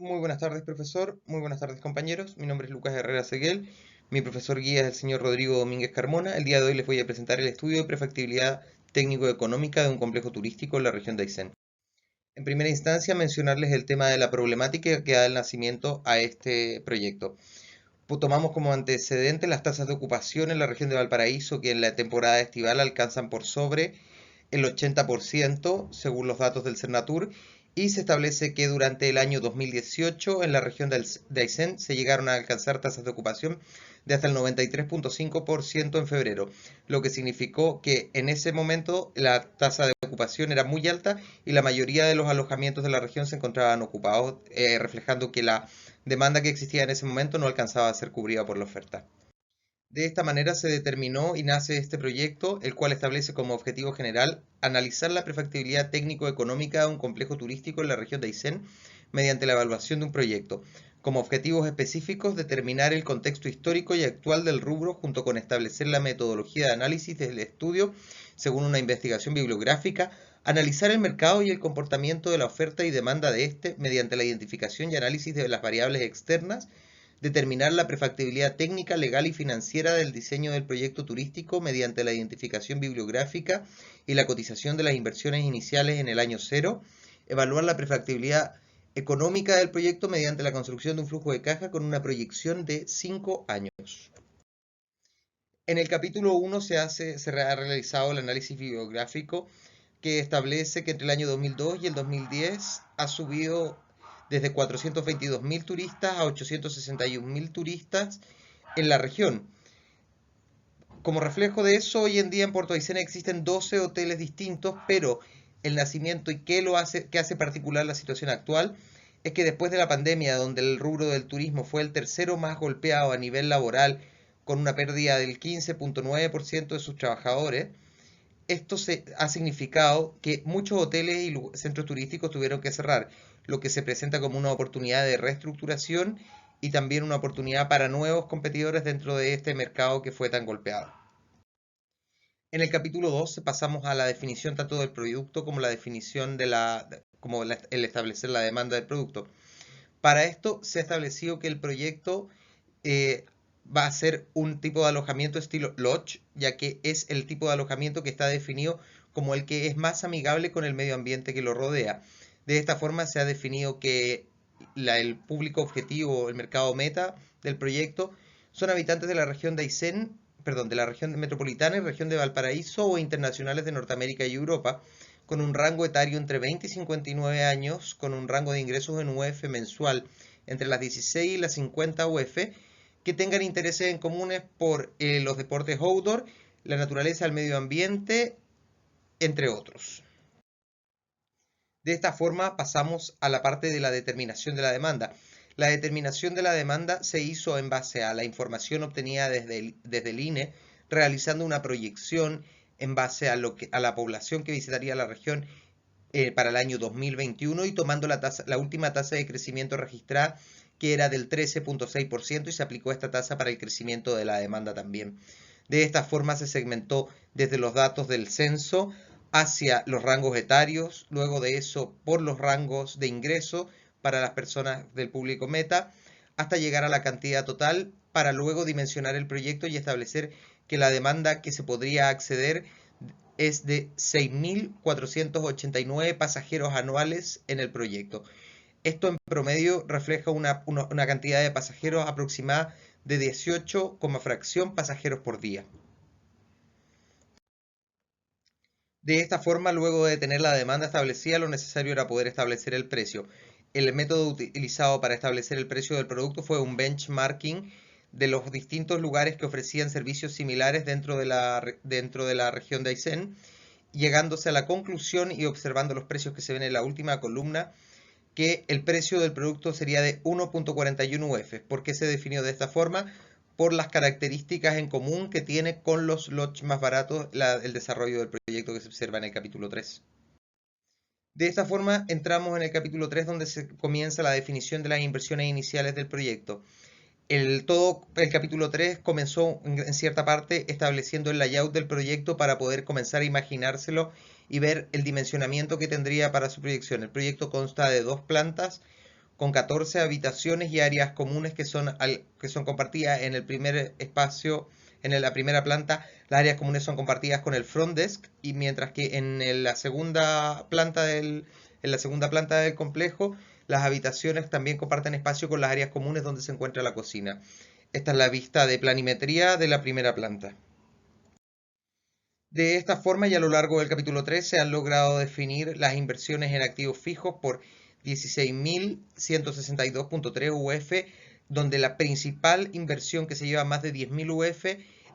Muy buenas tardes, profesor. Muy buenas tardes, compañeros. Mi nombre es Lucas Herrera Seguel. Mi profesor guía es el señor Rodrigo Domínguez Carmona. El día de hoy les voy a presentar el estudio de prefactibilidad técnico-económica de un complejo turístico en la región de Aysén. En primera instancia, mencionarles el tema de la problemática que da el nacimiento a este proyecto. Tomamos como antecedente las tasas de ocupación en la región de Valparaíso, que en la temporada estival alcanzan por sobre el 80% según los datos del Cernatur, y se establece que durante el año 2018 en la región de Aysén se llegaron a alcanzar tasas de ocupación de hasta el 93.5% en febrero, lo que significó que en ese momento la tasa de ocupación era muy alta y la mayoría de los alojamientos de la región se encontraban ocupados, reflejando que la demanda que existía en ese momento no alcanzaba a ser cubierta por la oferta. De esta manera se determinó y nace este proyecto, el cual establece como objetivo general analizar la prefactibilidad técnico-económica de un complejo turístico en la región de Aysén mediante la evaluación de un proyecto. Como objetivos específicos, determinar el contexto histórico y actual del rubro junto con establecer la metodología de análisis del estudio según una investigación bibliográfica, analizar el mercado y el comportamiento de la oferta y demanda de este mediante la identificación y análisis de las variables externas, determinar la prefactibilidad técnica, legal y financiera del diseño del proyecto turístico mediante la identificación bibliográfica y la cotización de las inversiones iniciales en el año cero, evaluar la prefactibilidad económica del proyecto mediante la construcción de un flujo de caja con una proyección de 5 años. En el capítulo 1 se ha realizado el análisis bibliográfico que establece que entre el año 2002 y el 2010 ha subido desde 422.000 turistas a 861.000 turistas en la región. Como reflejo de eso, hoy en día en Puerto Aysén existen 12 hoteles distintos, pero el nacimiento y qué hace particular la situación actual es que después de la pandemia, donde el rubro del turismo fue el tercero más golpeado a nivel laboral, con una pérdida del 15.9% de sus trabajadores, esto ha significado que muchos hoteles y centros turísticos tuvieron que cerrar, lo que se presenta como una oportunidad de reestructuración y también una oportunidad para nuevos competidores dentro de este mercado que fue tan golpeado. En el capítulo 2 pasamos a la definición tanto del producto como la definición el establecer la demanda del producto. Para esto se ha establecido que el proyecto eh, va a ser un tipo de alojamiento estilo lodge, ya que es el tipo de alojamiento que está definido como el que es más amigable con el medio ambiente que lo rodea. De esta forma se ha definido que el público objetivo, el mercado meta del proyecto, son habitantes de la región de Aysén, perdón, de la región metropolitana y región de Valparaíso o internacionales de Norteamérica y Europa, con un rango etario entre 20 y 59 años, con un rango de ingresos en UF mensual entre las 16 y las 50 UF, que tengan intereses en comunes por los deportes outdoor, la naturaleza, el medio ambiente, entre otros. De esta forma pasamos a la parte de la determinación de la demanda. La determinación de la demanda se hizo en base a la información obtenida desde el INE, realizando una proyección en base a la población que visitaría la región para el año 2021 y tomando la última tasa de crecimiento registrada, que era del 13.6%, y se aplicó esta tasa para el crecimiento de la demanda también. De esta forma se segmentó desde los datos del censo hacia los rangos etarios, luego de eso por los rangos de ingreso para las personas del público meta, hasta llegar a la cantidad total para luego dimensionar el proyecto y establecer que la demanda que se podría acceder es de 6.489 pasajeros anuales en el proyecto. Esto en promedio refleja una cantidad de pasajeros aproximada de 18, fracción pasajeros por día. De esta forma, luego de tener la demanda establecida, lo necesario era poder establecer el precio. El método utilizado para establecer el precio del producto fue un benchmarking de los distintos lugares que ofrecían servicios similares dentro de la región de Aysén, llegándose a la conclusión y observando los precios que se ven en la última columna, que el precio del producto sería de 1.41 UF. ¿Por qué se definió de esta forma? Por las características en común que tiene con los lots más baratos el desarrollo del proyecto que se observa en el capítulo 3. De esta forma entramos en el capítulo 3, donde se comienza la definición de las inversiones iniciales del proyecto. Todo el capítulo 3 comenzó en cierta parte estableciendo el layout del proyecto para poder comenzar a imaginárselo y ver el dimensionamiento que tendría para su proyección. El proyecto consta de dos plantas con 14 habitaciones y áreas comunes que son compartidas en el primer espacio, en la primera planta. Las áreas comunes son compartidas con el front desk, y mientras que en la segunda planta del complejo, las habitaciones también comparten espacio con las áreas comunes donde se encuentra la cocina. Esta es la vista de planimetría de la primera planta. De esta forma, y a lo largo del capítulo 3, se han logrado definir las inversiones en activos fijos por 16.162.3 UF, donde la principal inversión, que se lleva más de 10.000 UF,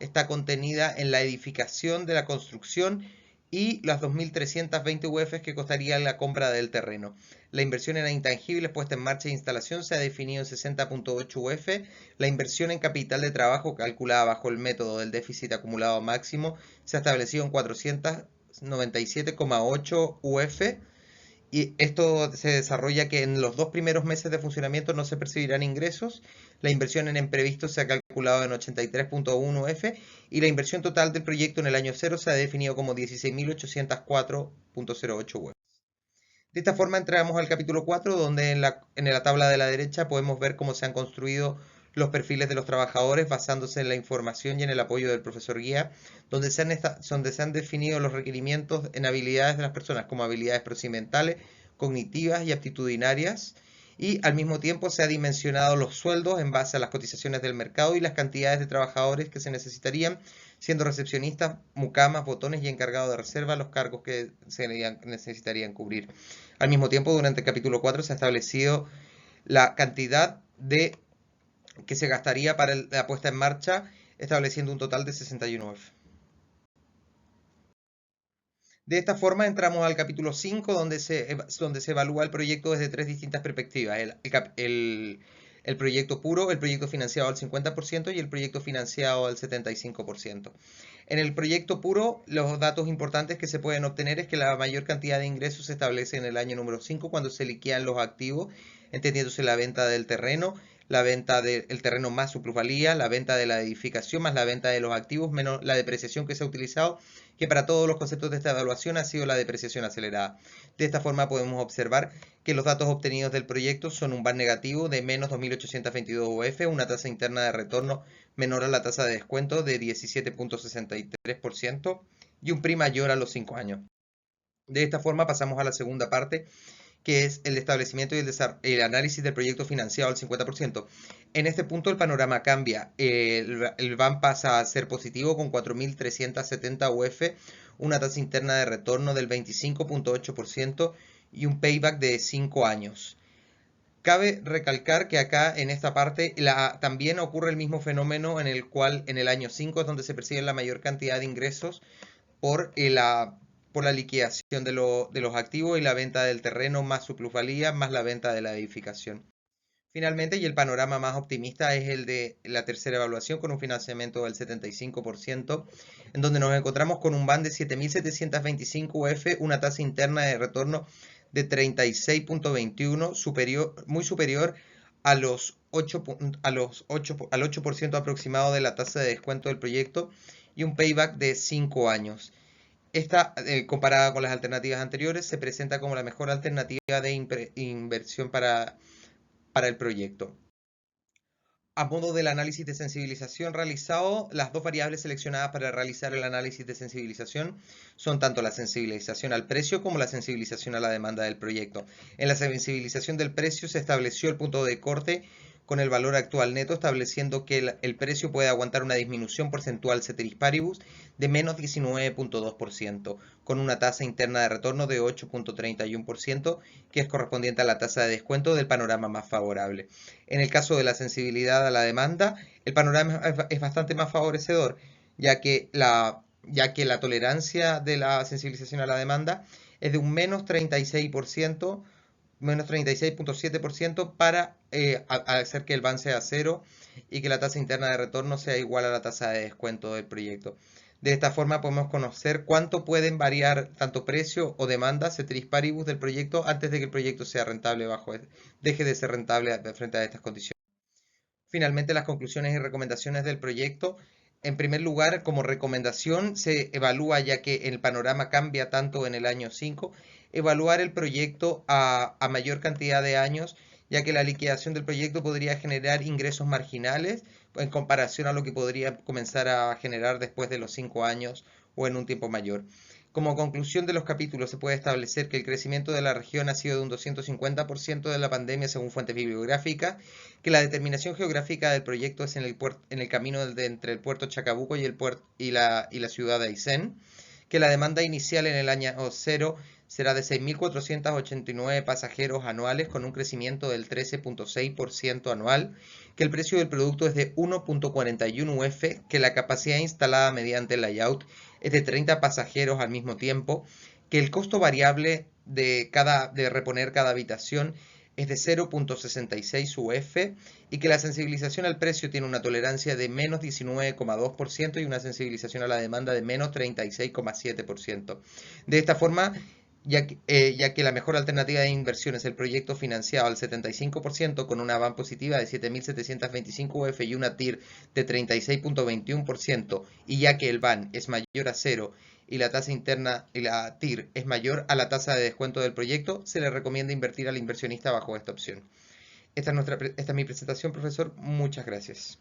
está contenida en la edificación de la construcción y las 2.320 UF que costaría la compra del terreno. La inversión en intangibles puesta en marcha e instalación se ha definido en 60.8 UF. La inversión en capital de trabajo, calculada bajo el método del déficit acumulado máximo, se ha establecido en 497,8 UF. Y esto se desarrolla que en los 2 primeros meses de funcionamiento no se percibirán ingresos. La inversión en imprevistos se ha calculado en 83.1 F, y la inversión total del proyecto en el año 0 se ha definido como 16.804.08 UF. De esta forma entramos al capítulo 4, donde en la tabla de la derecha podemos ver cómo se han construido los perfiles de los trabajadores basándose en la información y en el apoyo del profesor guía, donde se han definido los requerimientos en habilidades de las personas, como habilidades procedimentales, cognitivas y aptitudinarias, y al mismo tiempo se ha dimensionado los sueldos en base a las cotizaciones del mercado y las cantidades de trabajadores que se necesitarían, siendo recepcionistas, mucamas, botones y encargados de reserva los cargos que se necesitarían cubrir. Al mismo tiempo, durante el capítulo 4 se ha establecido la cantidad que se gastaría para la puesta en marcha, estableciendo un total de 61 F. De esta forma entramos al capítulo 5, donde se evalúa el proyecto desde 3 distintas perspectivas: el proyecto puro, el proyecto financiado al 50% y el proyecto financiado al 75%. En el proyecto puro, los datos importantes que se pueden obtener es que la mayor cantidad de ingresos se establece en el año número 5, cuando se liquidan los activos, entendiéndose la venta del terreno, la venta del terreno más su plusvalía, la venta de la edificación más la venta de los activos menos la depreciación que se ha utilizado, que para todos los conceptos de esta evaluación ha sido la depreciación acelerada. De esta forma podemos observar que los datos obtenidos del proyecto son un VAR negativo de menos 2.822 UF, una tasa interna de retorno menor a la tasa de descuento de 17.63% y un PRI mayor a los 5 años. De esta forma pasamos a la segunda parte, que es el establecimiento y el análisis del proyecto financiado al 50%. En este punto el panorama cambia. El VAN pasa a ser positivo con 4.370 UF, una tasa interna de retorno del 25.8% y un payback de 5 años. Cabe recalcar que acá en esta parte también ocurre el mismo fenómeno, en el cual en el año 5 es donde se percibe la mayor cantidad de ingresos por la liquidación de los activos y la venta del terreno más su plusvalía más la venta de la edificación. Finalmente, y el panorama más optimista, es el de la tercera evaluación con un financiamiento del 75%, en donde nos encontramos con un VAN de 7.725 UF, una tasa interna de retorno de 36.21, muy superior al 8% aproximado de la tasa de descuento del proyecto, y un payback de 5 años. Esta, comparada con las alternativas anteriores, se presenta como la mejor alternativa de inversión para el proyecto. A modo del análisis de sensibilización realizado, las dos variables seleccionadas para realizar el análisis de sensibilización son tanto la sensibilización al precio como la sensibilización a la demanda del proyecto. En la sensibilización del precio se estableció el punto de corte con el valor actual neto, estableciendo que el precio puede aguantar una disminución porcentual ceteris paribus de menos 19.2%, con una tasa interna de retorno de 8.31%, que es correspondiente a la tasa de descuento del panorama más favorable. En el caso de la sensibilidad a la demanda, el panorama es bastante más favorecedor, ya que la tolerancia de la sensibilización a la demanda es de un menos 36%, menos 36.7%, para hacer que el VAN sea cero y que la tasa interna de retorno sea igual a la tasa de descuento del proyecto. De esta forma podemos conocer cuánto pueden variar tanto precio o demanda ceteris paribus del proyecto antes de que el proyecto sea rentable deje de ser rentable frente a estas condiciones. Finalmente, las conclusiones y recomendaciones del proyecto. En primer lugar, como recomendación, se evalúa, ya que el panorama cambia tanto en el año 5, evaluar el proyecto a mayor cantidad de años, ya que la liquidación del proyecto podría generar ingresos marginales en comparación a lo que podría comenzar a generar después de los 5 años o en un tiempo mayor. Como conclusión de los capítulos, se puede establecer que el crecimiento de la región ha sido de un 250% de la pandemia según fuentes bibliográficas, que la determinación geográfica del proyecto es en el camino entre el puerto Chacabuco y la ciudad de Aysén, que la demanda inicial en el año cero será de 6.489 pasajeros anuales con un crecimiento del 13.6% anual, que el precio del producto es de 1.41 UF, que la capacidad instalada mediante el layout es de 30 pasajeros al mismo tiempo, que el costo variable de reponer cada habitación es de 0.66 UF y que la sensibilización al precio tiene una tolerancia de menos 19,2% y una sensibilización a la demanda de menos 36,7%. De esta forma, ya que la mejor alternativa de inversión es el proyecto financiado al 75% con una VAN positiva de 7.725 UF y una TIR de 36,21%, y ya que el VAN es mayor a cero y la tasa interna y la TIR es mayor a la tasa de descuento del proyecto, se le recomienda invertir al inversionista bajo esta opción. Esta es mi presentación, profesor. Muchas gracias.